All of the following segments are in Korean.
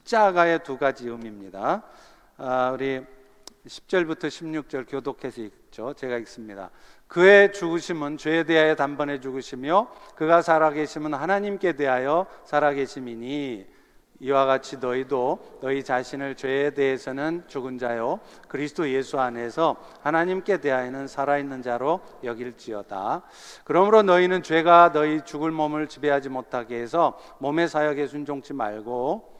십자가의 두 가지 의미입니다. 우리 10절부터 16절 교독해서 읽죠. 제가 읽습니다. 그의 죽으심은 죄에 대하여 단번에 죽으시며 그가 살아계심은 하나님께 대하여 살아계심이니 이와 같이 너희도 너희 자신을 죄에 대해서는 죽은 자요 그리스도 예수 안에서 하나님께 대하여는 살아있는 자로 여길지어다. 그러므로 너희는 죄가 너희 죽을 몸을 지배하지 못하게 해서 몸의 사역에 순종치 말고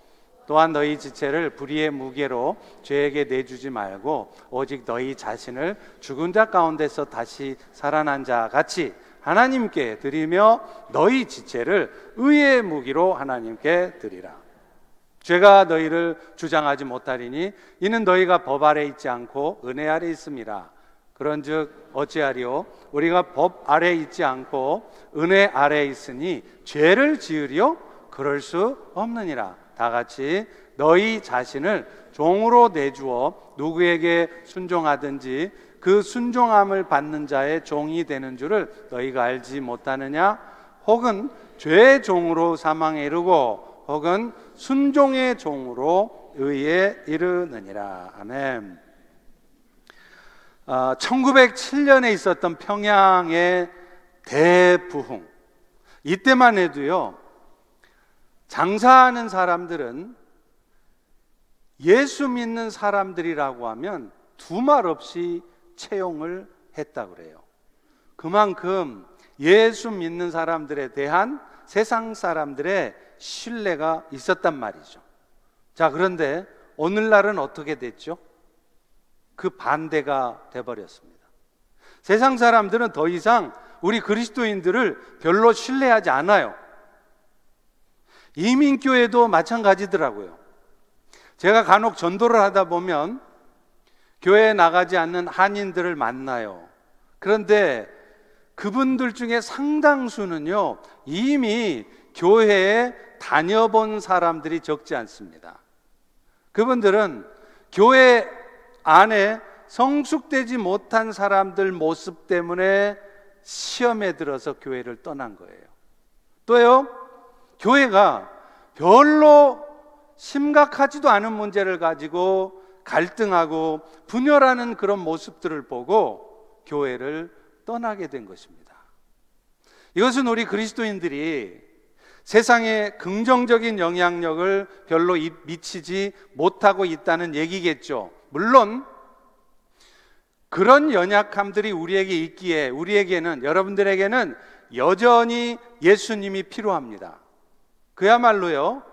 또한 너희 지체를 불의의 무게로 죄에게 내주지 말고 오직 너희 자신을 죽은 자 가운데서 다시 살아난 자 같이 하나님께 드리며 너희 지체를 의의 무기로 하나님께 드리라. 죄가 너희를 주장하지 못하리니 이는 너희가 법 아래 있지 않고 은혜 아래 있음이라. 그런즉 어찌하리요? 우리가 법 아래 있지 않고 은혜 아래 있으니 죄를 지으리요? 그럴 수 없느니라. 다 같이 너희 자신을 종으로 내주어 누구에게 순종하든지 그 순종함을 받는 자의 종이 되는 줄을 너희가 알지 못하느냐? 혹은 죄의 종으로 사망에 이르고 혹은 순종의 종으로 의에 이르느니라. 아멘. 1907년에 있었던 평양의 대부흥, 이때만 해도요 장사하는 사람들은 예수 믿는 사람들이라고 하면 두말 없이 채용을 했다고 그래요. 그만큼 예수 믿는 사람들에 대한 세상 사람들의 신뢰가 있었단 말이죠. 자, 그런데 오늘날은 어떻게 됐죠? 그 반대가 돼버렸습니다. 세상 사람들은 더 이상 우리 그리스도인들을 별로 신뢰하지 않아요. 이민교회도 마찬가지더라고요. 제가 간혹 전도를 하다 보면 교회에 나가지 않는 한인들을 만나요. 그런데 그분들 중에 상당수는요 이미 교회에 다녀본 사람들이 적지 않습니다. 그분들은 교회 안에 성숙되지 못한 사람들 모습 때문에 시험에 들어서 교회를 떠난 거예요. 또요, 교회가 별로 심각하지도 않은 문제를 가지고 갈등하고 분열하는 그런 모습들을 보고 교회를 떠나게 된 것입니다. 이것은 우리 그리스도인들이 세상에 긍정적인 영향력을 별로 미치지 못하고 있다는 얘기겠죠. 물론 그런 연약함들이 우리에게 있기에 우리에게는, 여러분들에게는 여전히 예수님이 필요합니다. 그야말로요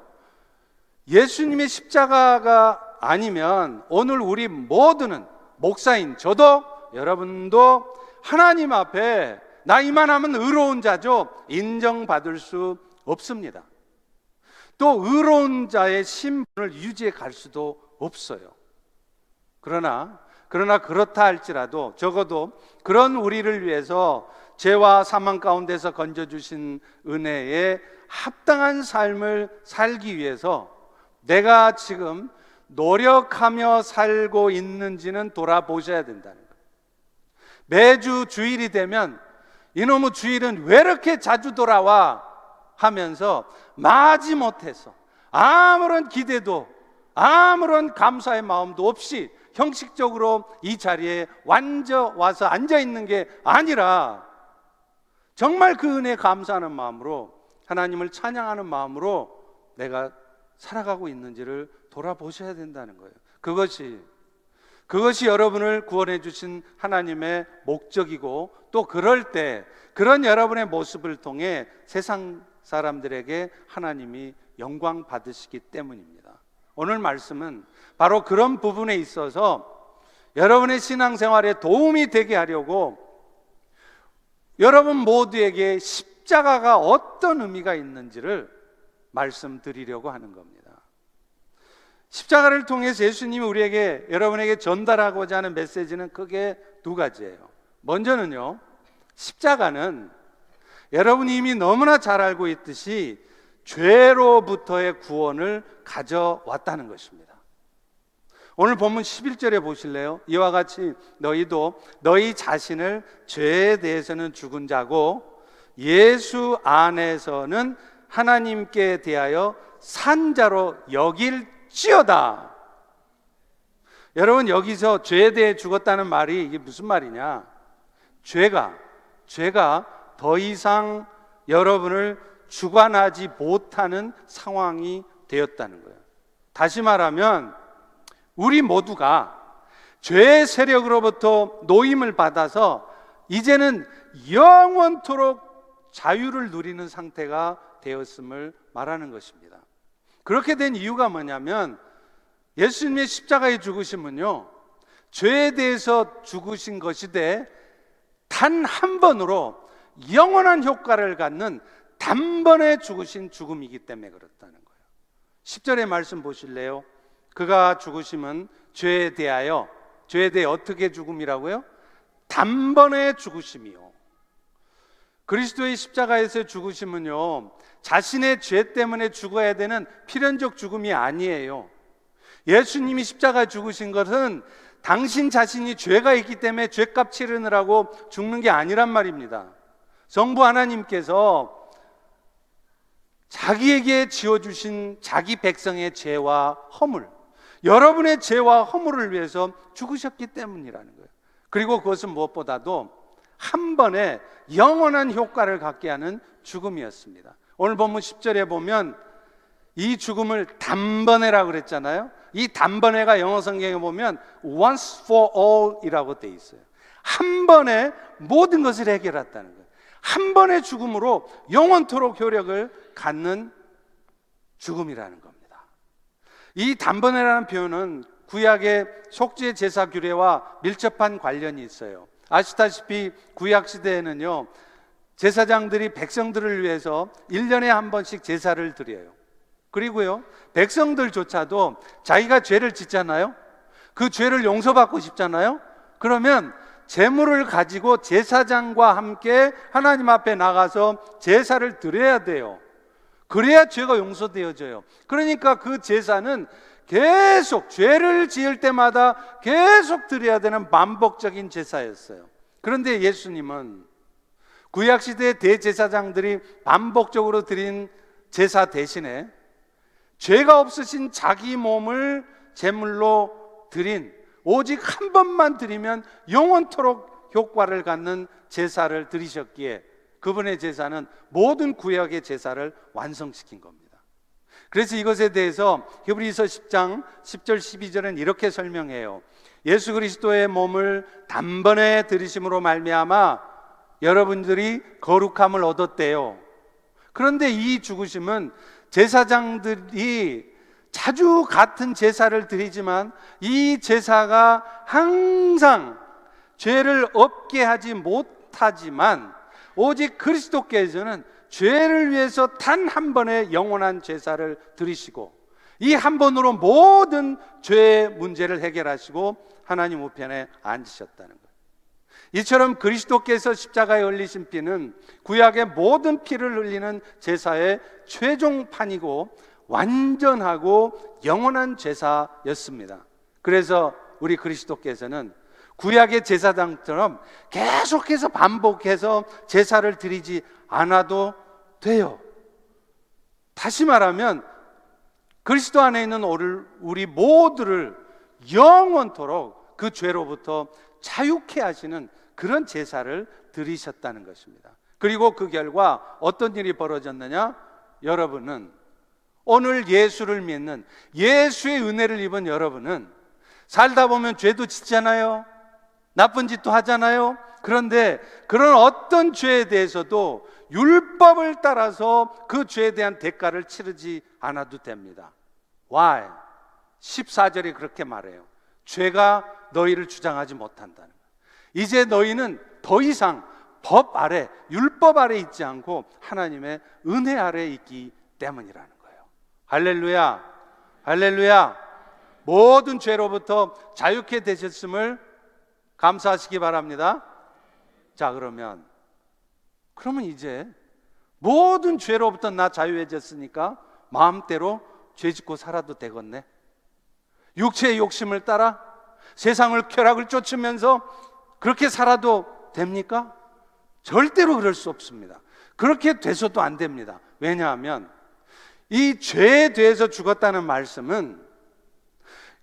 예수님의 십자가가 아니면 오늘 우리 모두는, 목사인 저도 여러분도 하나님 앞에 나 이만하면 의로운 자죠 인정받을 수 없습니다. 또 의로운 자의 신분을 유지해 갈 수도 없어요. 그러나 그렇다 할지라도 적어도 그런 우리를 위해서 죄와 사망 가운데서 건져주신 은혜에 합당한 삶을 살기 위해서 내가 지금 노력하며 살고 있는지는 돌아보셔야 된다는 거예요. 매주 주일이 되면 이놈의 주일은 왜 이렇게 자주 돌아와 하면서 마지못해서 아무런 기대도 아무런 감사의 마음도 없이 형식적으로 이 자리에 와서 앉아있는 게 아니라 정말 그 은혜에 감사하는 마음으로, 하나님을 찬양하는 마음으로 내가 살아가고 있는지를 돌아보셔야 된다는 거예요. 그것이 여러분을 구원해 주신 하나님의 목적이고, 또 그럴 때 그런 여러분의 모습을 통해 세상 사람들에게 하나님이 영광 받으시기 때문입니다. 오늘 말씀은 바로 그런 부분에 있어서 여러분의 신앙생활에 도움이 되게 하려고 여러분 모두에게 십자가가 어떤 의미가 있는지를 말씀드리려고 하는 겁니다. 십자가를 통해서 예수님이 우리에게, 여러분에게 전달하고자 하는 메시지는 크게 두 가지예요. 먼저는요, 십자가는 여러분이 이미 너무나 잘 알고 있듯이 죄로부터의 구원을 가져왔다는 것입니다. 오늘 본문 11절에 보실래요? 이와 같이 너희도 너희 자신을 죄에 대해서는 죽은 자고 예수 안에서는 하나님께 대하여 산 자로 여길지어다. 죽지어다. 여러분, 여기서 죄에 대해 죽었다는 말이 이게 무슨 말이냐? 죄가 더 이상 여러분을 주관하지 못하는 상황이 되었다는 거예요. 다시 말하면 우리 모두가 죄의 세력으로부터 노임을 받아서 이제는 영원토록 자유를 누리는 상태가 되었음을 말하는 것입니다. 그렇게 된 이유가 뭐냐면 예수님의 십자가의 죽으심은요, 죄에 대해서 죽으신 것이되 단 한 번으로 영원한 효과를 갖는 단번에 죽으신 죽음이기 때문에 그렇다는 거예요. 10절의 말씀 보실래요? 그가 죽으심은 죄에 대해 어떻게 죽음이라고요? 단번에 죽으심이요. 그리스도의 십자가에서의 죽으심은요, 자신의 죄 때문에 죽어야 되는 필연적 죽음이 아니에요. 예수님이 십자가에 죽으신 것은 당신 자신이 죄가 있기 때문에 죄값 치르느라고 죽는 게 아니란 말입니다. 성부 하나님께서 자기에게 지어주신 자기 백성의 죄와 허물, 여러분의 죄와 허물을 위해서 죽으셨기 때문이라는 거예요. 그리고 그것은 무엇보다도 한 번에 영원한 효과를 갖게 하는 죽음이었습니다. 오늘 본문 10절에 보면 이 죽음을 단번에라고 그랬잖아요. 이 단번에가 영어 성경에 보면 once for all 이라고 돼 있어요. 한 번에 모든 것을 해결했다는 거예요. 한 번의 죽음으로 영원토록 효력을 갖는 죽음이라는 겁니다. 이 단번에라는 표현은 구약의 속죄 제사 규례와 밀접한 관련이 있어요. 아시다시피 구약 시대에는요, 제사장들이 백성들을 위해서 1년에 한 번씩 제사를 드려요. 그리고요, 백성들조차도 자기가 죄를 짓잖아요. 그 죄를 용서받고 싶잖아요. 그러면 제물을 가지고 제사장과 함께 하나님 앞에 나가서 제사를 드려야 돼요. 그래야 죄가 용서되어져요. 그러니까 그 제사는 계속 죄를 지을 때마다 계속 드려야 되는 반복적인 제사였어요. 그런데 예수님은 구약시대의 대제사장들이 반복적으로 드린 제사 대신에 죄가 없으신 자기 몸을 제물로 드린, 오직 한 번만 드리면 영원토록 효과를 갖는 제사를 드리셨기에 그분의 제사는 모든 구약의 제사를 완성시킨 겁니다. 그래서 이것에 대해서 히브리서 10장 10절 12절은 이렇게 설명해요. 예수 그리스도의 몸을 단번에 드리심으로 말미암아 여러분들이 거룩함을 얻었대요. 그런데 이 죽으심은 제사장들이 자주 같은 제사를 드리지만 이 제사가 항상 죄를 없게 하지 못하지만 오직 그리스도께서는 죄를 위해서 단 한 번의 영원한 제사를 드리시고 이 한 번으로 모든 죄의 문제를 해결하시고 하나님 우편에 앉으셨다는 거예요. 이처럼 그리스도께서 십자가에 흘리신 피는 구약의 모든 피를 흘리는 제사의 최종판이고 완전하고 영원한 제사였습니다. 그래서 우리 그리스도께서는 구약의 제사장처럼 계속해서 반복해서 제사를 드리지 않아도 돼요. 다시 말하면 그리스도 안에 있는 우리 모두를 영원토록 그 죄로부터 자유케 하시는 그런 제사를 드리셨다는 것입니다. 그리고 그 결과 어떤 일이 벌어졌느냐? 여러분은 오늘 예수를 믿는, 예수의 은혜를 입은 여러분은 살다 보면 죄도 짓잖아요. 나쁜 짓도 하잖아요. 그런데 그런 어떤 죄에 대해서도 율법을 따라서 그 죄에 대한 대가를 치르지 않아도 됩니다. Why? 14절이 그렇게 말해요. 죄가 너희를 주장하지 못한다는 거예요. 이제 너희는 더 이상 법 아래, 율법 아래 있지 않고 하나님의 은혜 아래 있기 때문이라는 거예요. 할렐루야, 할렐루야. 모든 죄로부터 자유케 되셨음을 감사하시기 바랍니다. 자, 그러면 이제 모든 죄로부터 나 자유해졌으니까 마음대로 죄 짓고 살아도 되겠네. 육체의 욕심을 따라 세상을 쾌락을 쫓으면서 그렇게 살아도 됩니까? 절대로 그럴 수 없습니다. 그렇게 돼서도 안 됩니다. 왜냐하면 이 죄에 대해서 죽었다는 말씀은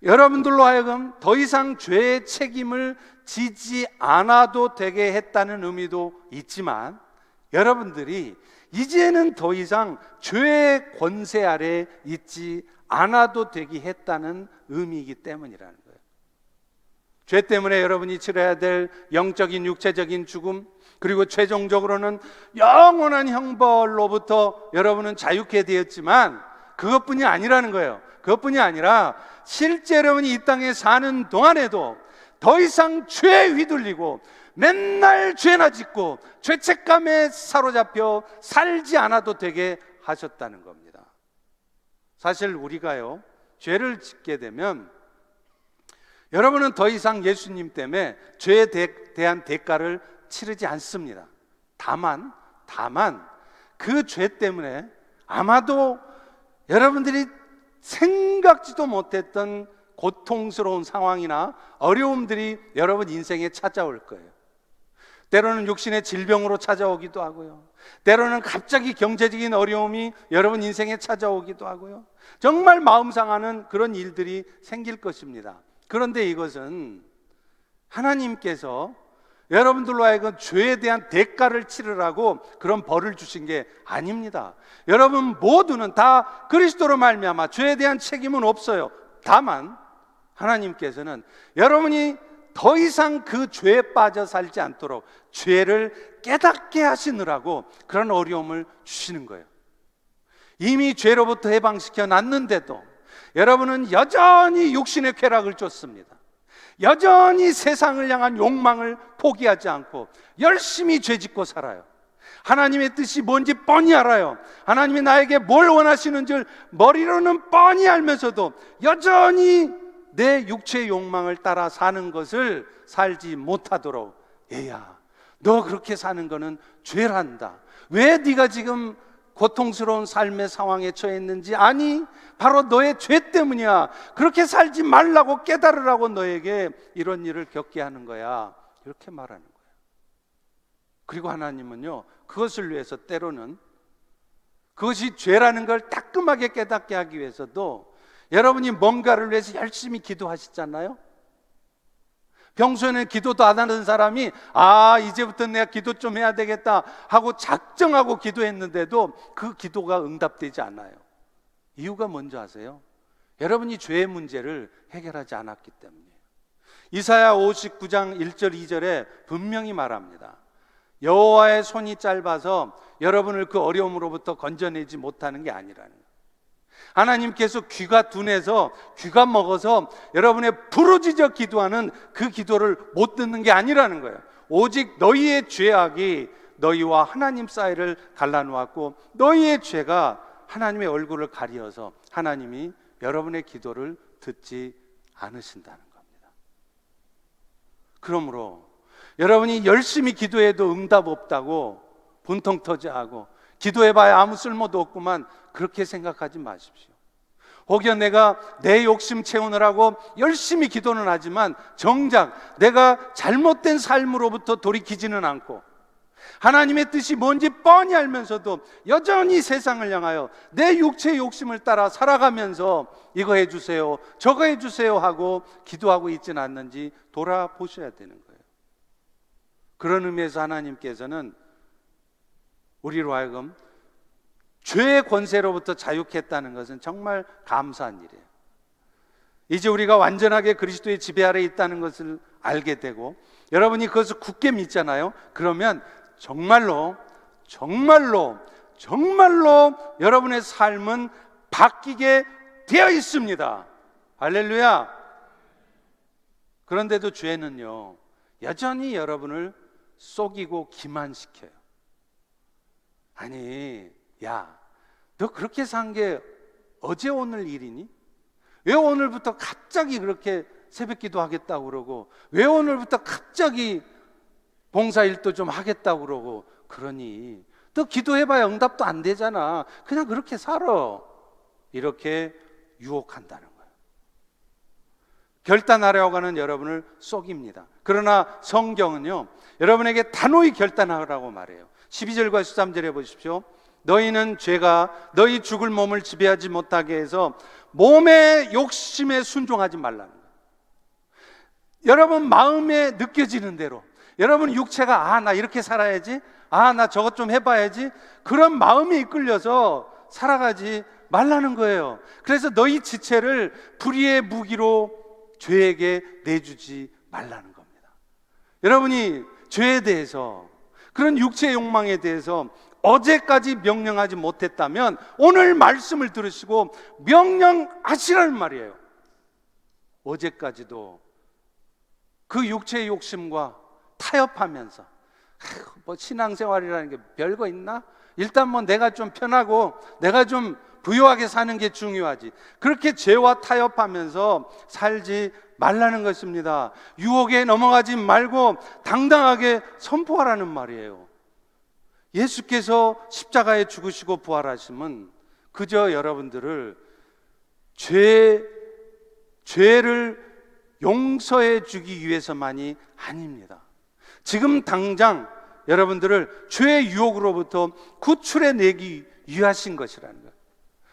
여러분들로 하여금 더 이상 죄의 책임을 지지 않아도 되게 했다는 의미도 있지만, 여러분들이 이제는 더 이상 죄의 권세 아래 있지 않아도 되게 했다는 의미이기 때문이라는 거예요. 죄 때문에 여러분이 치러야 될 영적인 육체적인 죽음, 그리고 최종적으로는 영원한 형벌로부터 여러분은 자유케 되었지만, 그것뿐이 아니라는 거예요. 그것뿐이 아니라 실제 여러분이 이 땅에 사는 동안에도 더 이상 죄에 휘둘리고 맨날 죄나 짓고 죄책감에 사로잡혀 살지 않아도 되게 하셨다는 겁니다. 사실 우리가요, 죄를 짓게 되면 여러분은 더 이상 예수님 때문에 죄에 대한 대가를 치르지 않습니다. 다만 그 죄 때문에 아마도 여러분들이 생각지도 못했던 고통스러운 상황이나 어려움들이 여러분 인생에 찾아올 거예요. 때로는 육신의 질병으로 찾아오기도 하고요, 때로는 갑자기 경제적인 어려움이 여러분 인생에 찾아오기도 하고요, 정말 마음 상하는 그런 일들이 생길 것입니다. 그런데 이것은 하나님께서 여러분들로 하여금 죄에 대한 대가를 치르라고 그런 벌을 주신 게 아닙니다. 여러분 모두는 다 그리스도로 말미암아 죄에 대한 책임은 없어요. 다만 하나님께서는 여러분이 더 이상 그 죄에 빠져 살지 않도록 죄를 깨닫게 하시느라고 그런 어려움을 주시는 거예요. 이미 죄로부터 해방시켜 놨는데도 여러분은 여전히 육신의 쾌락을 쫓습니다. 여전히 세상을 향한 욕망을 포기하지 않고 열심히 죄짓고 살아요. 하나님의 뜻이 뭔지 뻔히 알아요. 하나님이 나에게 뭘 원하시는 줄 머리로는 뻔히 알면서도 여전히 내 육체의 욕망을 따라 사는 것을 살지 못하도록, 얘야, 너 그렇게 사는 거는 죄란다. 왜 네가 지금 고통스러운 삶의 상황에 처했는지 아니? 바로 너의 죄 때문이야. 그렇게 살지 말라고 깨달으라고 너에게 이런 일을 겪게 하는 거야. 이렇게 말하는 거예요. 그리고 하나님은요, 그것을 위해서 때로는 그것이 죄라는 걸 따끔하게 깨닫게 하기 위해서도 여러분이 뭔가를 위해서 열심히 기도하시잖아요. 평소에는 기도도 안 하는 사람이 이제부터 내가 기도 좀 해야 되겠다 하고 작정하고 기도했는데도 그 기도가 응답되지 않아요. 이유가 뭔지 아세요? 여러분이 죄의 문제를 해결하지 않았기 때문이에요. 이사야 59장 1절 2절에 분명히 말합니다. 여호와의 손이 짧아서 여러분을 그 어려움으로부터 건져내지 못하는 게 아니라는 거예요. 하나님께서 귀가 둔해서, 귀가 먹어서 여러분의 부르짖어 기도하는 그 기도를 못 듣는 게 아니라는 거예요. 오직 너희의 죄악이 너희와 하나님 사이를 갈라놓았고 너희의 죄가 하나님의 얼굴을 가리어서 하나님이 여러분의 기도를 듣지 않으신다는 겁니다. 그러므로 여러분이 열심히 기도해도 응답 없다고 분통 터져하고 기도해봐야 아무 쓸모도 없구만, 그렇게 생각하지 마십시오. 혹여 내가 내 욕심 채우느라고 열심히 기도는 하지만 정작 내가 잘못된 삶으로부터 돌이키지는 않고 하나님의 뜻이 뭔지 뻔히 알면서도 여전히 세상을 향하여 내 육체의 욕심을 따라 살아가면서 이거 해주세요, 저거 해주세요 하고 기도하고 있지는 않는지 돌아보셔야 되는 거예요. 그런 의미에서 하나님께서는 우리로 하여금 죄의 권세로부터 자유케 했다는 것은 정말 감사한 일이에요. 이제 우리가 완전하게 그리스도의 지배 아래 있다는 것을 알게 되고 여러분이 그것을 굳게 믿잖아요. 그러면 정말로 여러분의 삶은 바뀌게 되어 있습니다. 할렐루야. 그런데도 죄는요, 여전히 여러분을 속이고 기만시켜요. 아니, 야, 너 그렇게 산 게 어제 오늘 일이니? 왜 오늘부터 갑자기 그렇게 새벽기도 하겠다고 그러고, 왜 오늘부터 갑자기 봉사일도 좀 하겠다고 그러고 그러니? 너 기도해봐야 응답도 안 되잖아. 그냥 그렇게 살아. 이렇게 유혹한다는 거예요. 결단하려고 하는 여러분을 속입니다. 그러나 성경은요, 여러분에게 단호히 결단하라고 말해요. 12절과 13절에 보십시오. 너희는 죄가 너희 죽을 몸을 지배하지 못하게 해서 몸의 욕심에 순종하지 말라는 거예요. 여러분 마음에 느껴지는 대로, 여러분 육체가 나 이렇게 살아야지, 나 저것 좀 해봐야지, 그런 마음이 이끌려서 살아가지 말라는 거예요. 그래서 너희 지체를 불의의 무기로 죄에게 내주지 말라는 겁니다. 여러분이 죄에 대해서, 그런 육체의 욕망에 대해서 어제까지 명령하지 못했다면 오늘 말씀을 들으시고 명령하시라는 말이에요. 어제까지도 그 육체의 욕심과 타협하면서 뭐 신앙생활이라는 게 별거 있나? 일단 뭐 내가 좀 편하고 내가 좀 부유하게 사는 게 중요하지, 그렇게 죄와 타협하면서 살지 말라는 것입니다. 유혹에 넘어가지 말고 당당하게 선포하라는 말이에요. 예수께서 십자가에 죽으시고 부활하심은 그저 여러분들을 죄를 용서해 주기 위해서만이 아닙니다. 지금 당장 여러분들을 죄의 유혹으로부터 구출해 내기 위하신 것이라는 거예요.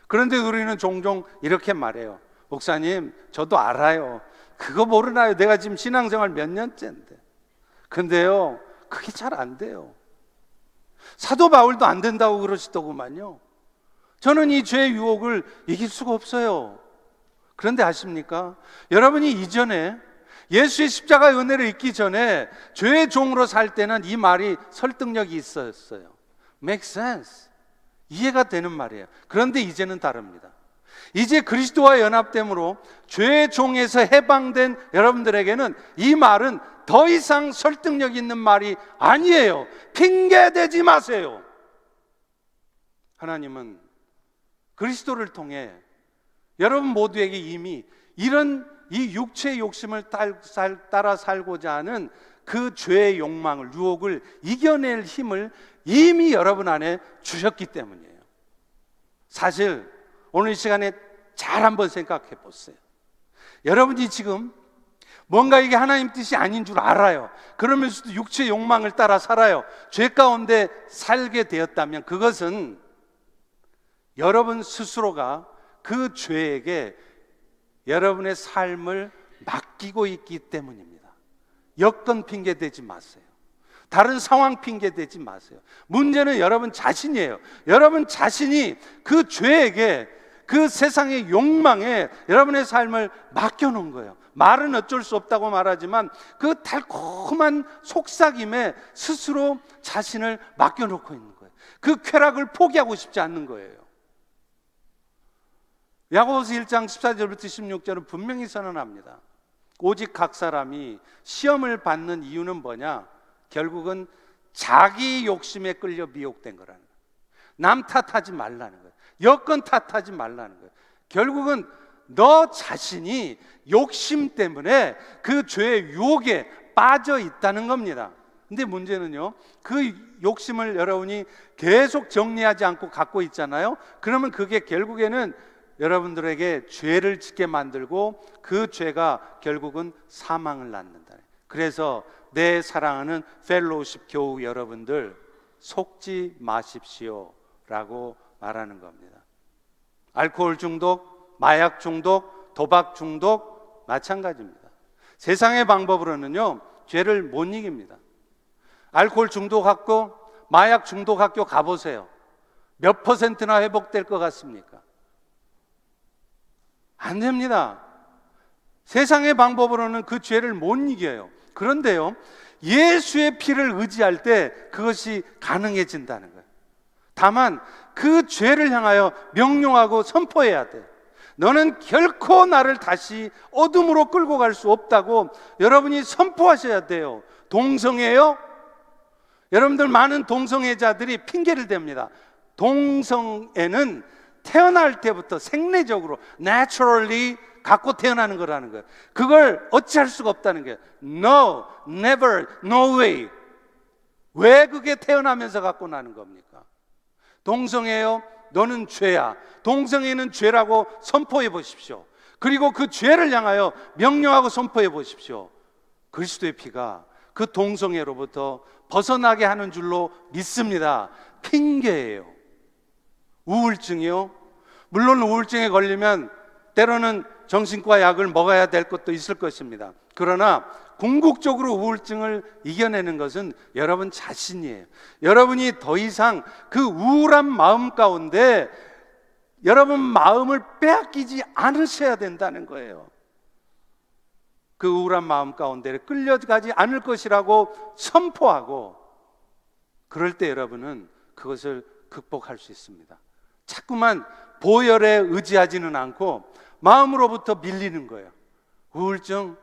그런데 우리는 종종 이렇게 말해요. 목사님, 저도 알아요. 그거 모르나요? 내가 지금 신앙생활 몇 년째인데. 근데요, 그게 잘 안 돼요. 사도 바울도 안 된다고 그러시더구만요. 저는 이 죄의 유혹을 이길 수가 없어요. 그런데 아십니까? 여러분이 이전에 예수의 십자가의 은혜를 잊기 전에 죄의 종으로 살 때는 이 말이 설득력이 있었어요. Make sense. 이해가 되는 말이에요. 그런데 이제는 다릅니다. 이제 그리스도와 연합됨으로 죄의 종에서 해방된 여러분들에게는 이 말은 더 이상 설득력 있는 말이 아니에요. 핑계대지 마세요. 하나님은 그리스도를 통해 여러분 모두에게 이미 이런 이 육체의 욕심을 따라 살고자 하는 그 죄의 욕망을, 유혹을 이겨낼 힘을 이미 여러분 안에 주셨기 때문이에요. 사실 오늘 이 시간에 잘 한번 생각해 보세요. 여러분이 지금 뭔가 이게 하나님 뜻이 아닌 줄 알아요. 그러면서도 육체의 욕망을 따라 살아요. 죄 가운데 살게 되었다면 그것은 여러분 스스로가 그 죄에게 여러분의 삶을 맡기고 있기 때문입니다. 여건 핑계 대지 마세요. 다른 상황 핑계 대지 마세요. 문제는 여러분 자신이에요. 여러분 자신이 그 죄에게, 그 세상의 욕망에 여러분의 삶을 맡겨놓은 거예요. 말은 어쩔 수 없다고 말하지만 그 달콤한 속삭임에 스스로 자신을 맡겨놓고 있는 거예요. 그 쾌락을 포기하고 싶지 않는 거예요. 야고보서 1장 14절부터 16절은 분명히 선언합니다. 오직 각 사람이 시험을 받는 이유는 뭐냐? 결국은 자기 욕심에 끌려 미혹된 거라는 거예요. 남 탓하지 말라는 거예요. 여건 탓하지 말라는 거예요. 결국은 너 자신이 욕심 때문에 그 죄의 유혹에 빠져 있다는 겁니다. 근데 문제는요, 그 욕심을 여러분이 계속 정리하지 않고 갖고 있잖아요. 그러면 그게 결국에는 여러분들에게 죄를 짓게 만들고 그 죄가 결국은 사망을 낳는다. 그래서 내 사랑하는 펠로우십 교우 여러분들, 속지 마십시오 라고 말하는 겁니다. 알코올 중독, 마약 중독, 도박 중독 마찬가지입니다. 세상의 방법으로는요 죄를 못 이깁니다. 알코올 중독학교, 마약 중독학교 가보세요. 몇 %나 회복될 것 같습니까? 안 됩니다. 세상의 방법으로는 그 죄를 못 이겨요. 그런데요, 예수의 피를 의지할 때 그것이 가능해진다는 거예요. 다만 그 죄를 향하여 명령하고 선포해야 돼. 너는 결코 나를 다시 어둠으로 끌고 갈 수 없다고 여러분이 선포하셔야 돼요. 동성애요? 여러분들 많은 동성애자들이 핑계를 댑니다. 동성애는 태어날 때부터 생리적으로 naturally 갖고 태어나는 거라는 거예요. 그걸 어찌할 수가 없다는 거예요. No, never, no way. 왜 그게 태어나면서 갖고 나는 겁니까? 동성애요? 너는 죄야. 동성애는 죄라고 선포해 보십시오. 그리고 그 죄를 향하여 명령하고 선포해 보십시오. 그리스도의 피가 그 동성애로부터 벗어나게 하는 줄로 믿습니다. 핑계예요. 우울증이요? 물론 우울증에 걸리면 때로는 정신과 약을 먹어야 될 것도 있을 것입니다. 그러나 궁극적으로 우울증을 이겨내는 것은 여러분 자신이에요. 여러분이 더 이상 그 우울한 마음 가운데 여러분 마음을 빼앗기지 않으셔야 된다는 거예요. 그 우울한 마음 가운데 끌려가지 않을 것이라고 선포하고, 그럴 때 여러분은 그것을 극복할 수 있습니다. 자꾸만 보혈에 의지하지는 않고 마음으로부터 밀리는 거예요. 우울증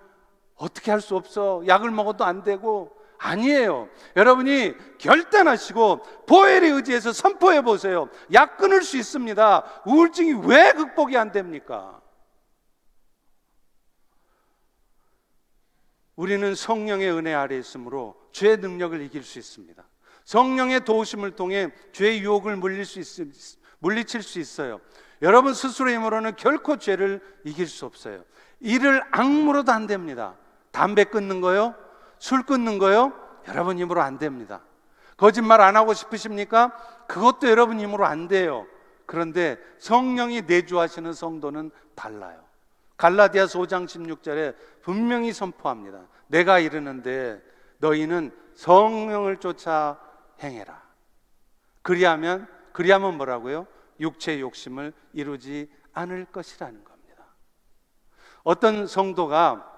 어떻게 할 수 없어, 약을 먹어도 안 되고. 아니에요. 여러분이 결단하시고 보혈에 의지해서 선포해 보세요. 약 끊을 수 있습니다. 우울증이 왜 극복이 안 됩니까? 우리는 성령의 은혜 아래 있으므로 죄의 능력을 이길 수 있습니다. 성령의 도우심을 통해 죄의 유혹을 물리칠 수 있어요. 여러분 스스로의 힘으로는 결코 죄를 이길 수 없어요. 이를 악물어도 안 됩니다. 담배 끊는 거요? 술 끊는 거요? 여러분 힘으로 안 됩니다. 거짓말 안 하고 싶으십니까? 그것도 여러분 힘으로 안 돼요. 그런데 성령이 내주하시는 성도는 달라요. 갈라디아서 5장 16절에 분명히 선포합니다. 내가 이르는데 너희는 성령을 쫓아 행해라. 그리하면 뭐라고요? 육체의 욕심을 이루지 않을 것이라는 겁니다. 어떤 성도가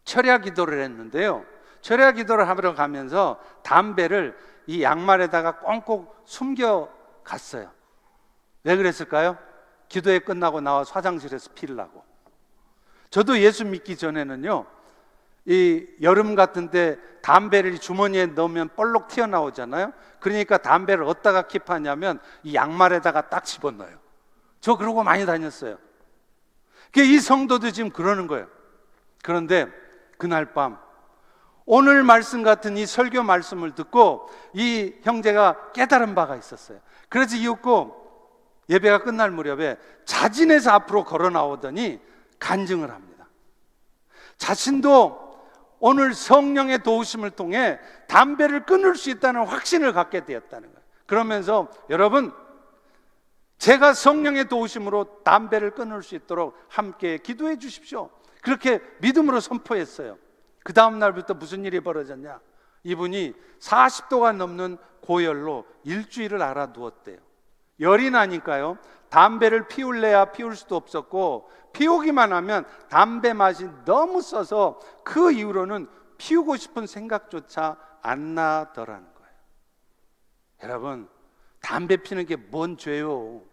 철야 기도를 했는데요, 철야 기도를 하러 가면서 담배를 이 양말에다가 꽁꽁 숨겨 갔어요. 왜 그랬을까요? 기도회 끝나고 나와 화장실에서 피우려고. 저도 예수 믿기 전에는요, 이 여름 같은 때 담배를 주머니에 넣으면 볼록 튀어나오잖아요. 그러니까 담배를 어디다가 킵하냐면 이 양말에다가 딱 집어넣어요. 저 그러고 많이 다녔어요. 이 성도도 지금 그러는 거예요. 그런데 그날 밤 오늘 말씀 같은 이 설교 말씀을 듣고 이 형제가 깨달은 바가 있었어요. 그래서 이윽고 예배가 끝날 무렵에 자진해서 앞으로 걸어 나오더니 간증을 합니다. 자신도 오늘 성령의 도우심을 통해 담배를 끊을 수 있다는 확신을 갖게 되었다는 거예요. 그러면서 여러분, 제가 성령의 도우심으로 담배를 끊을 수 있도록 함께 기도해 주십시오. 그렇게 믿음으로 선포했어요. 그 다음 날부터 무슨 일이 벌어졌냐? 이분이 40도가 넘는 고열로 일주일을 알아두었대요. 열이 나니까요, 담배를 피울래야 피울 수도 없었고, 피우기만 하면 담배 맛이 너무 써서 그 이후로는 피우고 싶은 생각조차 안 나더라는 거예요. 여러분, 담배 피는 게 뭔 죄요?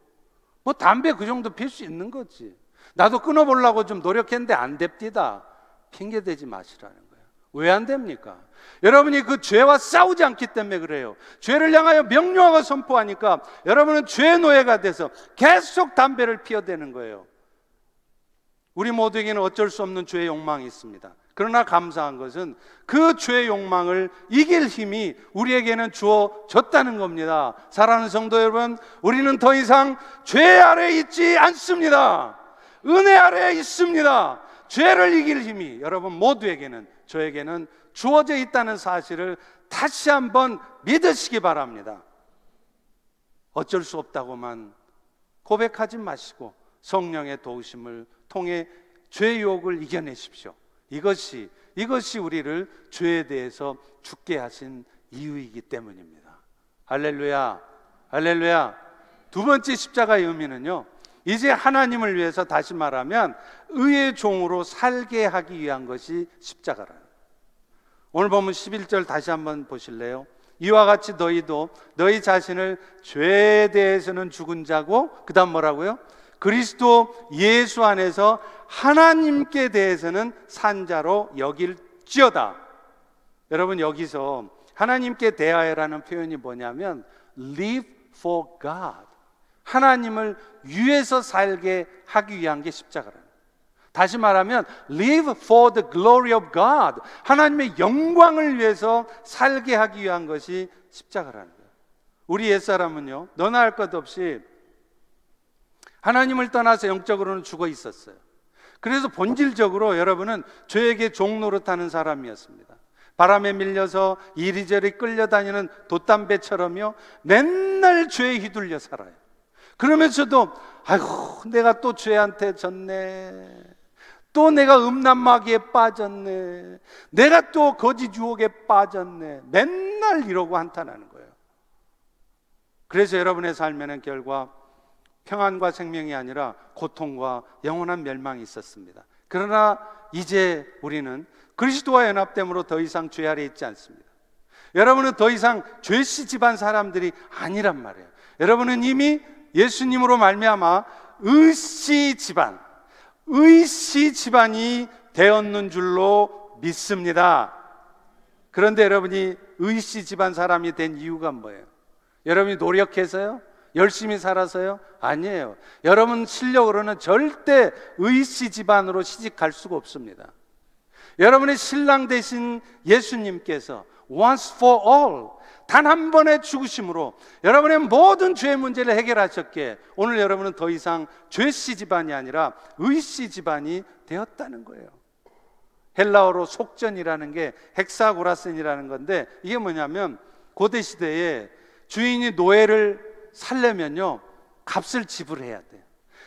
뭐 담배 그 정도 필 수 있는 거지. 나도 끊어보려고 좀 노력했는데 안 됩디다. 핑계대지 마시라는 거예요. 왜 안 됩니까? 여러분이 그 죄와 싸우지 않기 때문에 그래요. 죄를 향하여 명료하고 선포하니까 여러분은 죄의 노예가 돼서 계속 담배를 피워대는 거예요. 우리 모두에게는 어쩔 수 없는 죄의 욕망이 있습니다. 그러나 감사한 것은 그 죄의 욕망을 이길 힘이 우리에게는 주어졌다는 겁니다. 사랑하는 성도 여러분, 우리는 더 이상 죄 아래에 있지 않습니다. 은혜 아래에 있습니다. 죄를 이길 힘이 여러분 모두에게는, 저에게는 주어져 있다는 사실을 다시 한번 믿으시기 바랍니다. 어쩔 수 없다고만 고백하지 마시고 성령의 도우심을 통해 죄의 유혹을 이겨내십시오. 이것이 우리를 죄에 대해서 죽게 하신 이유이기 때문입니다. 할렐루야, 할렐루야. 두 번째 십자가의 의미는요, 이제 하나님을 위해서, 다시 말하면 의의 종으로 살게 하기 위한 것이 십자가라는 거예요. 오늘 보면 11절 다시 한번 보실래요? 이와 같이 너희도 너희 자신을 죄에 대해서는 죽은 자고, 그 다음 뭐라고요? 그리스도 예수 안에서 하나님께 대해서는 산 자로 여길지어다. 여러분, 여기서 하나님께 대하여라는 표현이 뭐냐면 live for God, 하나님을 위해서 살게 하기 위한 게 십자가라는 거예요. 다시 말하면 live for the glory of God, 하나님의 영광을 위해서 살게 하기 위한 것이 십자가라는 거예요. 우리 옛사람은요, 너나 할 것 없이 하나님을 떠나서 영적으로는 죽어 있었어요. 그래서 본질적으로 여러분은 죄에게 종노릇하는 사람이었습니다. 바람에 밀려서 이리저리 끌려다니는 돛담배처럼요, 맨날 죄에 휘둘려 살아요. 그러면서도 아이고 내가 또 죄한테 졌네, 또 내가 음란마귀에 빠졌네, 내가 또 거짓 유혹에 빠졌네, 맨날 이러고 한탄하는 거예요. 그래서 여러분의 삶에는 결과 평안과 생명이 아니라 고통과 영원한 멸망이 있었습니다. 그러나 이제 우리는 그리스도와 연합됨으로 더 이상 죄 아래 있지 않습니다. 여러분은 더 이상 죄씨 집안 사람들이 아니란 말이에요. 여러분은 이미 예수님으로 말미암아 의씨 집안이 되었는 줄로 믿습니다. 그런데 여러분이 의씨 집안 사람이 된 이유가 뭐예요? 여러분이 노력해서요? 열심히 살아서요? 아니에요. 여러분 실력으로는 절대 의씨 집안으로 시집갈 수가 없습니다. 여러분의 신랑 되신 예수님께서 once for all, 단 한 번의 죽으심으로 여러분의 모든 죄의 문제를 해결하셨기에 오늘 여러분은 더 이상 죄씨 집안이 아니라 의씨 집안이 되었다는 거예요. 헬라어로 속전이라는 게 헥사고라센이라는 건데, 이게 뭐냐면 고대 시대에 주인이 노예를 살려면요 값을 지불해야 돼요.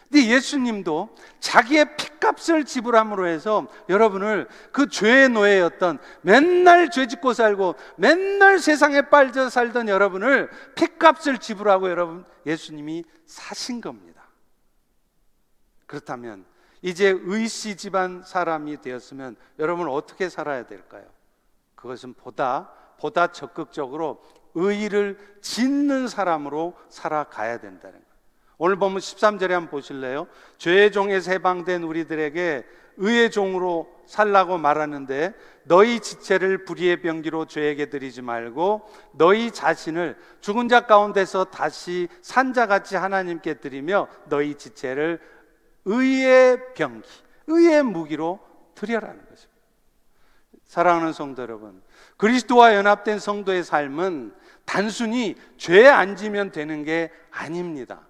근데 예수님도 자기의 피값을 지불함으로 해서 여러분을 그 죄의 노예였던, 맨날 죄짓고 살고 맨날 세상에 빠져 살던 여러분을 피값을 지불하고 여러분 예수님이 사신 겁니다. 그렇다면 이제 의씨 집안 사람이 되었으면 여러분은 어떻게 살아야 될까요? 그것은 보다 적극적으로 의의를 짓는 사람으로 살아가야 된다는 거예요. 오늘 보면 13절에 한번 보실래요? 죄의 종에서 해방된 우리들에게 의의 종으로 살라고 말하는데, 너희 지체를 불의의 병기로 죄에게 드리지 말고 너희 자신을 죽은 자 가운데서 다시 산 자같이 하나님께 드리며 너희 지체를 의의 병기, 의의 무기로 드려라는 것입니다. 사랑하는 성도 여러분, 그리스도와 연합된 성도의 삶은 단순히 죄에 안 지면 되는 게 아닙니다.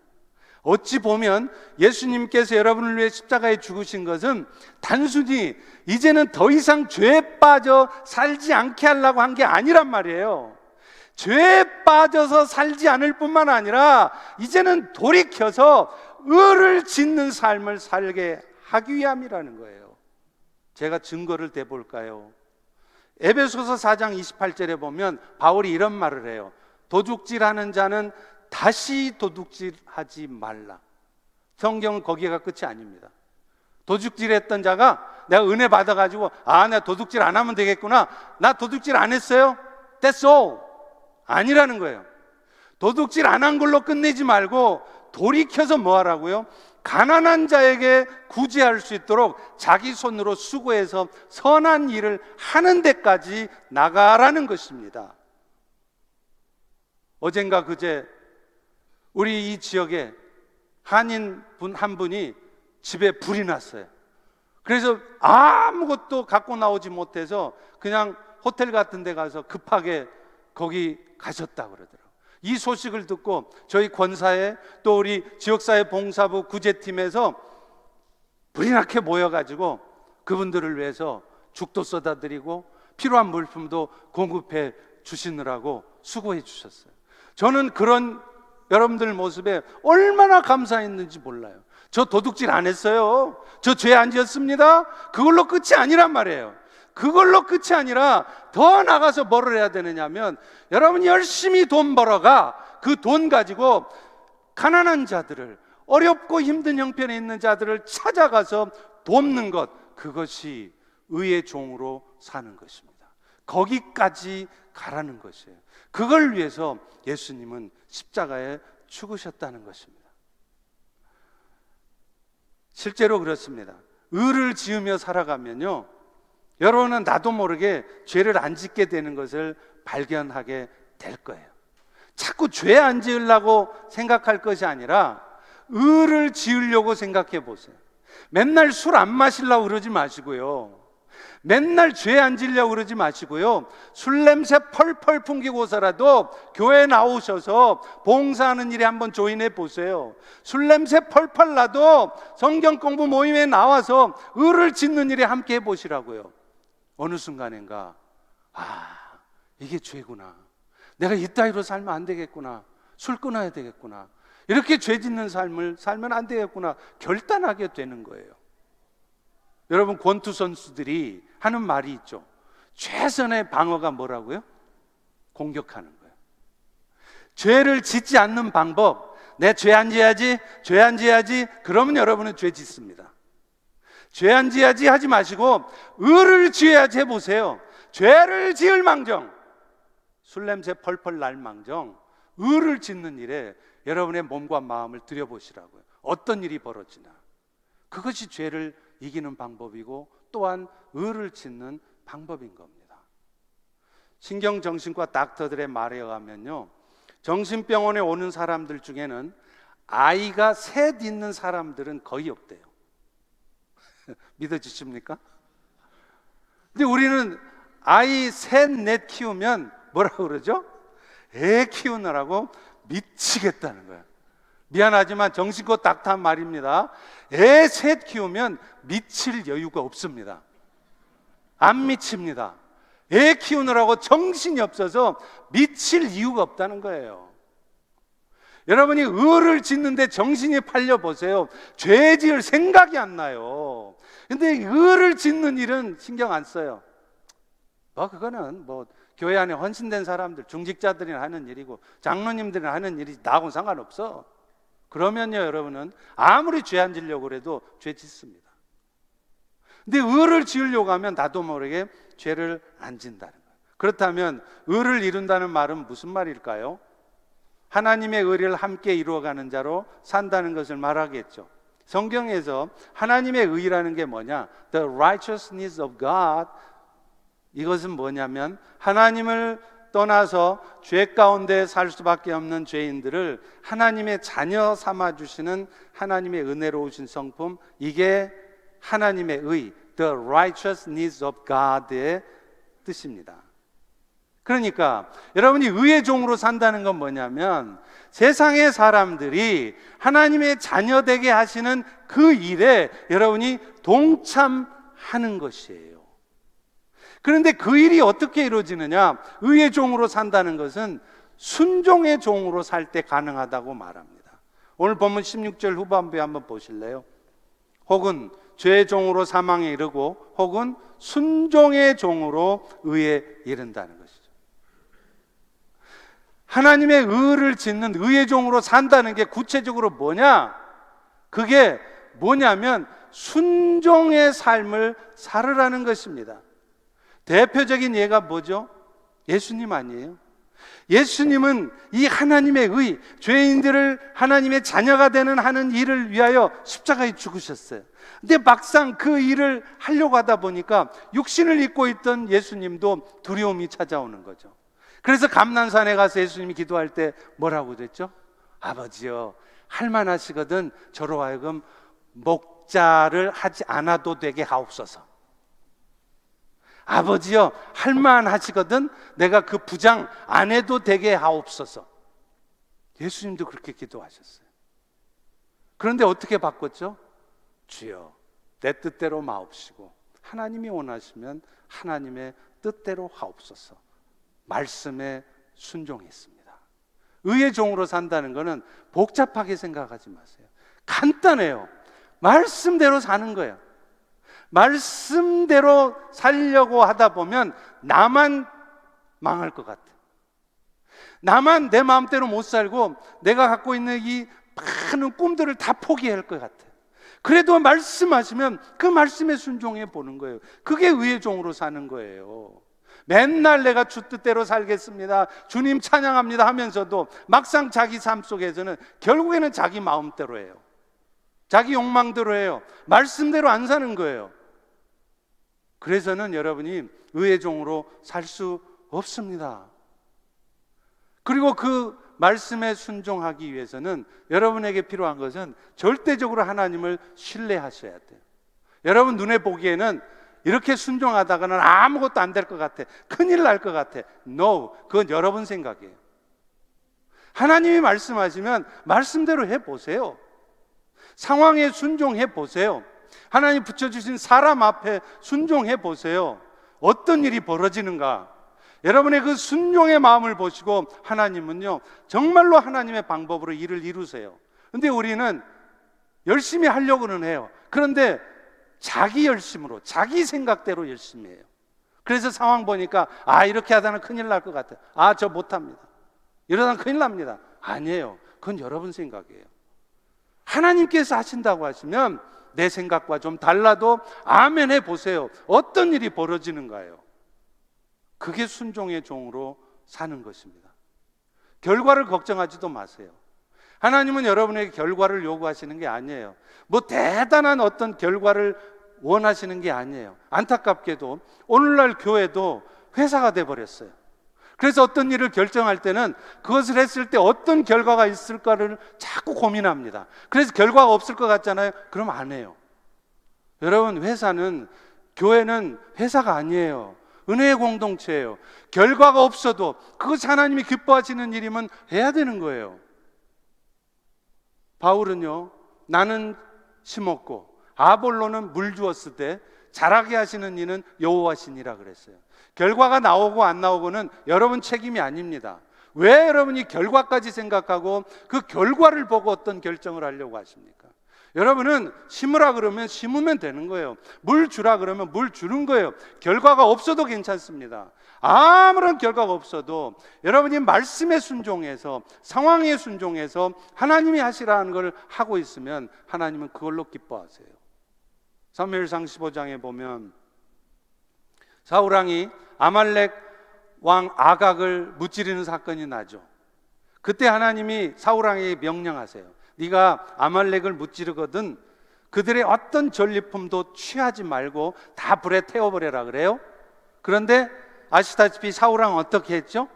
어찌 보면 예수님께서 여러분을 위해 십자가에 죽으신 것은 단순히 이제는 더 이상 죄에 빠져 살지 않게 하려고 한 게 아니란 말이에요. 죄에 빠져서 살지 않을 뿐만 아니라 이제는 돌이켜서 의를 짓는 삶을 살게 하기 위함이라는 거예요. 제가 증거를 대볼까요? 에베소서 4장 28절에 보면 바울이 이런 말을 해요. 도둑질하는 자는 다시 도둑질하지 말라. 성경은 거기가 끝이 아닙니다. 도둑질했던 자가 내가 은혜 받아가지고 내가 도둑질 안 하면 되겠구나, 나 도둑질 안 했어요, That's all, 아니라는 거예요. 도둑질 안 한 걸로 끝내지 말고 돌이켜서 뭐 하라고요? 가난한 자에게 구제할 수 있도록 자기 손으로 수고해서 선한 일을 하는 데까지 나가라는 것입니다. 어젠가 그제 우리 이 지역에 한인 분 한 분이 집에 불이 났어요. 그래서 아무것도 갖고 나오지 못해서 그냥 호텔 같은 데 가서 급하게 거기 가셨다 그러더라고요. 이 소식을 듣고 저희 권사회 또 우리 지역사회 봉사부 구제팀에서 불이 나게 모여가지고 그분들을 위해서 죽도 쏟아드리고 필요한 물품도 공급해 주시느라고 수고해 주셨어요. 저는 그런 여러분들 모습에 얼마나 감사했는지 몰라요. 저 도둑질 안 했어요. 저 죄 안 지었습니다. 그걸로 끝이 아니란 말이에요. 그걸로 끝이 아니라 더 나가서 뭐를 해야 되느냐면, 여러분이 열심히 돈 벌어가 그 돈 가지고 가난한 자들을, 어렵고 힘든 형편에 있는 자들을 찾아가서 돕는 것, 그것이 의의 종으로 사는 것입니다. 거기까지 가라는 것이에요. 그걸 위해서 예수님은 십자가에 죽으셨다는 것입니다. 실제로 그렇습니다. 의를 지으며 살아가면요, 여러분은 나도 모르게 죄를 안 짓게 되는 것을 발견하게 될 거예요. 자꾸 죄 안 지으려고 생각할 것이 아니라 의를 지으려고 생각해 보세요. 맨날 술 안 마시려고 그러지 마시고요, 맨날 죄 안 지으려고 그러지 마시고요, 술 냄새 펄펄 풍기고서라도 교회 나오셔서 봉사하는 일에 한번 조인해 보세요. 술 냄새 펄펄 나도 성경 공부 모임에 나와서 의를 짓는 일에 함께 해보시라고요. 어느 순간인가 이게 죄구나, 내가 이따위로 살면 안 되겠구나, 술 끊어야 되겠구나, 이렇게 죄 짓는 삶을 살면 안 되겠구나 결단하게 되는 거예요. 여러분, 권투 선수들이 하는 말이 있죠. 최선의 방어가 뭐라고요? 공격하는 거예요. 죄를 짓지 않는 방법, 내 죄 안 지어야지, 죄 안 지어야지, 그러면 여러분은 죄 짓습니다. 죄 안 지어야지 하지 마시고 의를 지어야지 해보세요. 죄를 지을 망정, 술 냄새 펄펄 날 망정, 의를 짓는 일에 여러분의 몸과 마음을 들여보시라고요. 어떤 일이 벌어지나. 그것이 죄를 이기는 방법이고 또한 의를 짓는 방법인 겁니다. 신경정신과 닥터들의 말에 의하면요, 정신병원에 오는 사람들 중에는 아이가 셋 있는 사람들은 거의 없대요. 믿어지십니까? 근데 우리는 아이 셋, 넷 키우면 뭐라고 그러죠? 애 키우느라고 미치겠다는 거예요. 미안하지만 정신과 닥터 한 말입니다. 애 셋 키우면 미칠 여유가 없습니다. 안 미칩니다. 애 키우느라고 정신이 없어서 미칠 이유가 없다는 거예요. 여러분이 의를 짓는데 정신이 팔려 보세요. 죄 지을 생각이 안 나요. 근데 의를 짓는 일은 신경 안 써요. 그거는 교회 안에 헌신된 사람들, 중직자들이 하는 일이고 장로님들이 하는 일이 나하고는 상관없어. 그러면요, 여러분은 아무리 죄 안 지려고 해도 죄 짓습니다. 근데 의를 지으려고 하면 나도 모르게 죄를 안 진다는 거예요. 그렇다면 의를 이룬다는 말은 무슨 말일까요? 하나님의 의를 함께 이루어가는 자로 산다는 것을 말하겠죠. 성경에서 하나님의 의라는 게 뭐냐? The righteousness of God. 이것은 뭐냐면 하나님을 떠나서 죄 가운데 살 수밖에 없는 죄인들을 하나님의 자녀 삼아주시는 하나님의 은혜로우신 성품, 이게 하나님의 의, the righteousness of God의 뜻입니다. 그러니까 여러분이 의의 종으로 산다는 건 뭐냐면 세상의 사람들이 하나님의 자녀 되게 하시는 그 일에 여러분이 동참하는 것이에요. 그런데 그 일이 어떻게 이루어지느냐? 의의 종으로 산다는 것은 순종의 종으로 살 때 가능하다고 말합니다. 오늘 본문 16절 후반부에 한번 보실래요? 혹은 죄의 종으로 사망에 이르고 혹은 순종의 종으로 의에 이른다는 것이죠. 하나님의 의를 짓는 의의 종으로 산다는 게 구체적으로 뭐냐? 그게 뭐냐면 순종의 삶을 살으라는 것입니다. 대표적인 예가 뭐죠? 예수님 아니에요? 예수님은 이 하나님의 의, 죄인들을 하나님의 자녀가 되는 하는 일을 위하여 십자가에 죽으셨어요. 근데 막상 그 일을 하려고 하다 보니까 육신을 입고 있던 예수님도 두려움이 찾아오는 거죠. 그래서 감난산에 가서 예수님이 기도할 때 뭐라고 그랬죠? 아버지여, 할만하시거든 저로 하여금 목자를 하지 않아도 되게 하옵소서. 아버지여, 할만하시거든 내가 그 부장 안 해도 되게 하옵소서. 예수님도 그렇게 기도하셨어요. 그런데 어떻게 바꿨죠? 주여, 내 뜻대로 마옵시고 하나님이 원하시면 하나님의 뜻대로 하옵소서. 말씀에 순종했습니다. 의의 종으로 산다는 것은 복잡하게 생각하지 마세요. 간단해요. 말씀대로 사는 거예요. 말씀대로 살려고 하다 보면 나만 망할 것 같아. 나만 내 마음대로 못 살고 내가 갖고 있는 이 많은 꿈들을 다 포기할 것 같아. 그래도 말씀하시면 그 말씀에 순종해 보는 거예요. 그게 의의 종으로 사는 거예요. 맨날 내가 주 뜻대로 살겠습니다, 주님 찬양합니다 하면서도 막상 자기 삶 속에서는 결국에는 자기 마음대로 해요. 자기 욕망대로 해요. 말씀대로 안 사는 거예요. 그래서는 여러분이 의의 종으로 살 수 없습니다. 그리고 그 말씀에 순종하기 위해서는 여러분에게 필요한 것은 절대적으로 하나님을 신뢰하셔야 돼요. 여러분 눈에 보기에는 이렇게 순종하다가는 아무것도 안 될 것 같아, 큰일 날 것 같아. No, 그건 여러분 생각이에요. 하나님이 말씀하시면 말씀대로 해보세요. 상황에 순종해 보세요. 하나님 붙여주신 사람 앞에 순종해 보세요. 어떤 일이 벌어지는가? 여러분의 그 순종의 마음을 보시고 하나님은요 정말로 하나님의 방법으로 일을 이루세요. 근데 우리는 열심히 하려고는 해요. 그런데 자기 열심으로, 자기 생각대로 열심히 해요. 그래서 상황 보니까 이렇게 하다는 큰일 날 것 같아요. 저 못합니다. 이러다는 큰일 납니다. 아니에요. 그건 여러분 생각이에요. 하나님께서 하신다고 하시면 내 생각과 좀 달라도 아멘 해보세요. 어떤 일이 벌어지는가요? 그게 순종의 종으로 사는 것입니다. 결과를 걱정하지도 마세요. 하나님은 여러분에게 결과를 요구하시는 게 아니에요. 뭐 대단한 어떤 결과를 원하시는 게 아니에요. 안타깝게도 오늘날 교회도 회사가 돼버렸어요. 그래서 어떤 일을 결정할 때는 그것을 했을 때 어떤 결과가 있을까를 자꾸 고민합니다. 그래서 결과가 없을 것 같잖아요. 그럼 안 해요. 여러분, 교회는 회사가 아니에요. 은혜의 공동체예요. 결과가 없어도 그것이 하나님이 기뻐하시는 일이면 해야 되는 거예요. 바울은요, 나는 심었고 아볼로는 물 주었을 때 자라게 하시는 이는 여호와시니라 그랬어요. 결과가 나오고 안 나오고는 여러분 책임이 아닙니다. 왜 여러분이 결과까지 생각하고 그 결과를 보고 어떤 결정을 하려고 하십니까? 여러분은 심으라 그러면 심으면 되는 거예요. 물 주라 그러면 물 주는 거예요. 결과가 없어도 괜찮습니다. 아무런 결과가 없어도 여러분이 말씀에 순종해서, 상황에 순종해서 하나님이 하시라는 걸 하고 있으면 하나님은 그걸로 기뻐하세요. 사무엘상 15장에 보면 사울왕이 아말렉 왕 아각을 무찌르는 사건이 나죠. 그때 하나님이 사울왕에게 명령하세요. 네가 아말렉을 무찌르거든 그들의 어떤 전리품도 취하지 말고 다 불에 태워버려라 그래요. 그런데 아시다시피 사울왕은 어떻게 했죠?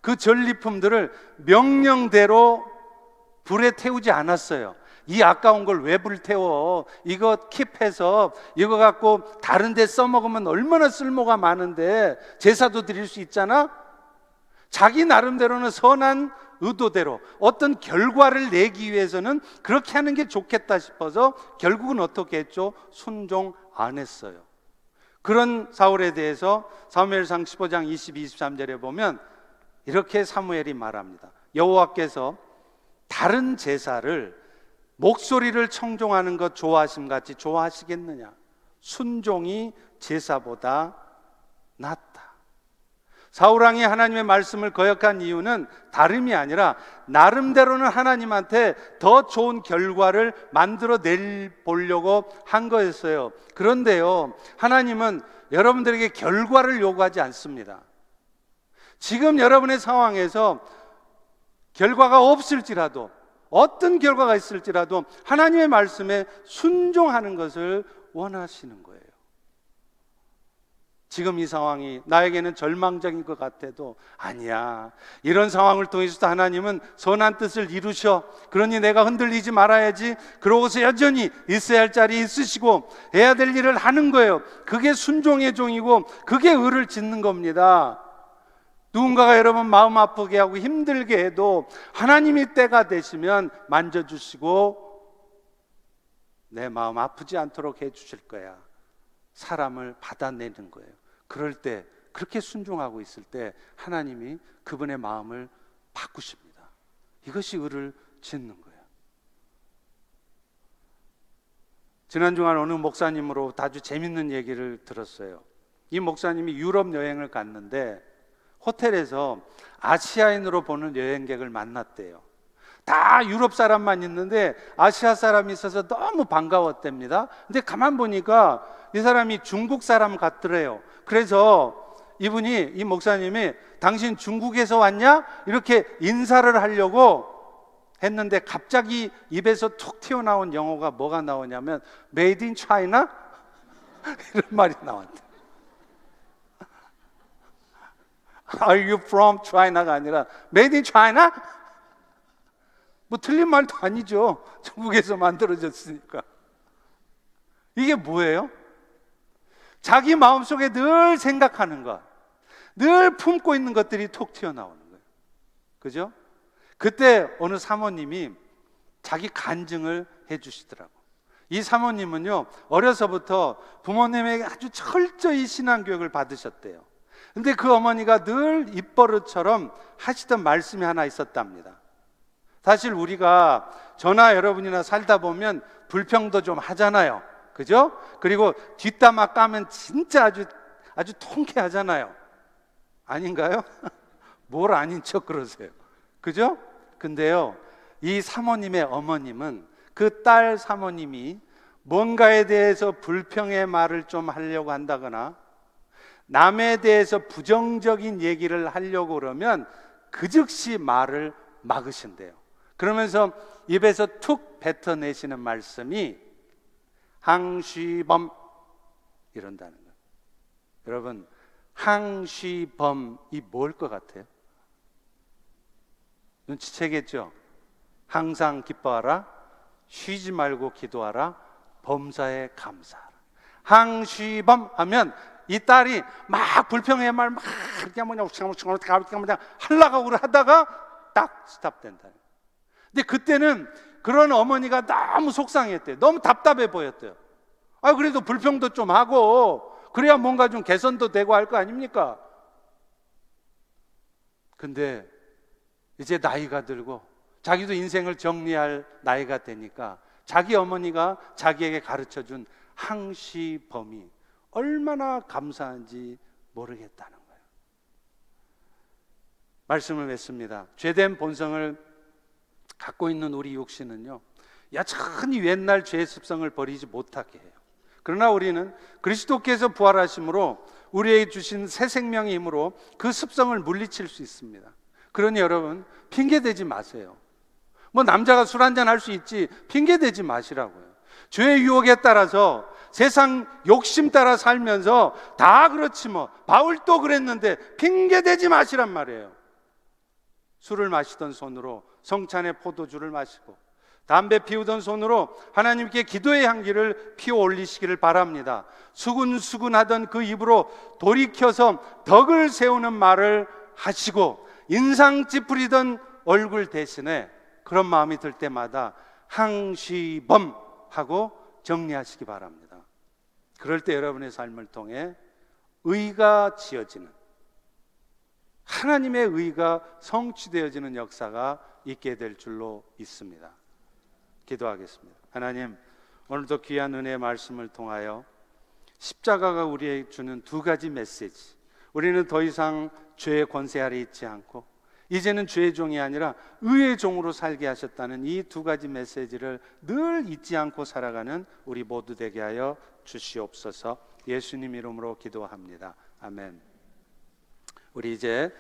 그 전리품들을 명령대로 불에 태우지 않았어요. 이 아까운 걸 왜 불태워? 이거 킵해서 이거 갖고 다른 데 써먹으면 얼마나 쓸모가 많은데 제사도 드릴 수 있잖아? 자기 나름대로는 선한 의도대로 어떤 결과를 내기 위해서는 그렇게 하는 게 좋겠다 싶어서 결국은 어떻게 했죠? 순종 안 했어요. 그런 사울에 대해서 사무엘상 15장 22, 23절에 보면 이렇게 사무엘이 말합니다. 여호와께서 다른 제사를 목소리를 청종하는 것 좋아하심 같이 좋아하시겠느냐? 순종이 제사보다 낫다. 사울왕이 하나님의 말씀을 거역한 이유는 다름이 아니라 나름대로는 하나님한테 더 좋은 결과를 만들어 보려고 한 거였어요. 그런데요, 하나님은 여러분들에게 결과를 요구하지 않습니다. 지금 여러분의 상황에서 결과가 없을지라도, 어떤 결과가 있을지라도 하나님의 말씀에 순종하는 것을 원하시는 거예요. 지금 이 상황이 나에게는 절망적인 것 같아도 아니야. 이런 상황을 통해서도 하나님은 선한 뜻을 이루셔. 그러니 내가 흔들리지 말아야지. 그러고서 여전히 있어야 할 자리에 있으시고 해야 될 일을 하는 거예요. 그게 순종의 종이고 그게 의를 짓는 겁니다. 누군가가 여러분 마음 아프게 하고 힘들게 해도 하나님이 때가 되시면 만져주시고 내 마음 아프지 않도록 해주실 거야. 사람을 받아내는 거예요. 그럴 때, 그렇게 순종하고 있을 때 하나님이 그분의 마음을 바꾸십니다. 이것이 의를 짓는 거예요. 지난 주간 어느 목사님으로부터 아주 재밌는 얘기를 들었어요. 이 목사님이 유럽 여행을 갔는데 호텔에서 아시아인으로 보는 여행객을 만났대요. 다 유럽 사람만 있는데 아시아 사람이 있어서 너무 반가웠답니다. 근데 가만 보니까 이 사람이 중국 사람 같더래요. 그래서 이 목사님이 당신 중국에서 왔냐? 이렇게 인사를 하려고 했는데 갑자기 입에서 툭 튀어나온 영어가 뭐가 나오냐면 Made in China? 이런 말이 나왔대. Are you from China가 아니라 Made in China? 뭐 틀린 말도 아니죠. 중국에서 만들어졌으니까. 이게 뭐예요? 자기 마음속에 늘 생각하는 것, 늘 품고 있는 것들이 톡 튀어나오는 거예요. 그죠? 그때 어느 사모님이 자기 간증을 해주시더라고. 이 사모님은요, 어려서부터 부모님에게 아주 철저히 신앙교육을 받으셨대요. 근데 그 어머니가 늘 입버릇처럼 하시던 말씀이 하나 있었답니다. 사실 우리가 저나 여러분이나 살다 보면 불평도 좀 하잖아요. 그죠? 그리고 뒷담화 까면 진짜 아주 통쾌하잖아요. 아닌가요? 뭘 아닌 척 그러세요. 그죠? 근데요, 이 사모님의 어머님은 그 딸 사모님이 뭔가에 대해서 불평의 말을 좀 하려고 한다거나 남에 대해서 부정적인 얘기를 하려고 그러면 그 즉시 말을 막으신대요. 그러면서 입에서 툭 뱉어내시는 말씀이 항시범 이런다는 거예요. 여러분, 항시범이 뭘 것 같아요? 눈치채겠죠? 항상 기뻐하라, 쉬지 말고 기도하라, 범사에 감사하라. 항시범 하면 이 딸이 막 불평의 말 막 하려고 하다가 딱 스탑된다. 근데 그때는 그런 어머니가 너무 속상했대요. 너무 답답해 보였대요. 그래도 불평도 좀 하고 그래야 뭔가 좀 개선도 되고 할 거 아닙니까? 근데 이제 나이가 들고 자기도 인생을 정리할 나이가 되니까 자기 어머니가 자기에게 가르쳐준 항시범이 얼마나 감사한지 모르겠다는 거예요. 말씀을 맺습니다. 죄된 본성을 갖고 있는 우리 육신은요, 여전히 옛날 죄의 습성을 버리지 못하게 해요. 그러나 우리는 그리스도께서 부활하심으로 우리에게 주신 새 생명의 힘으로 그 습성을 물리칠 수 있습니다. 그러니 여러분, 핑계대지 마세요. 뭐 남자가 술 한잔 할 수 있지 핑계대지 마시라고요. 죄의 유혹에 따라서 세상 욕심 따라 살면서 다 그렇지 뭐 바울도 그랬는데 핑계대지 마시란 말이에요. 술을 마시던 손으로 성찬의 포도주를 마시고 담배 피우던 손으로 하나님께 기도의 향기를 피워 올리시기를 바랍니다. 수근수근하던 그 입으로 돌이켜서 덕을 세우는 말을 하시고 인상 찌푸리던 얼굴 대신에 그런 마음이 들 때마다 항시범 하고 정리하시기 바랍니다. 그럴 때 여러분의 삶을 통해 의가 지어지는, 하나님의 의가 성취되어지는 역사가 있게 될 줄로 믿습니다. 기도하겠습니다. 하나님, 오늘도 귀한 은혜의 말씀을 통하여 십자가가 우리에게 주는 두 가지 메시지, 우리는 더 이상 죄의 권세 아래 있지 않고 이제는 죄의 종이 아니라 의의 종으로 살게 하셨다는 이 두 가지 메시지를 늘 잊지 않고 살아가는 우리 모두 되게 하여 주시옵소서. 예수님 이름으로 기도합니다. 아멘. 우리 이제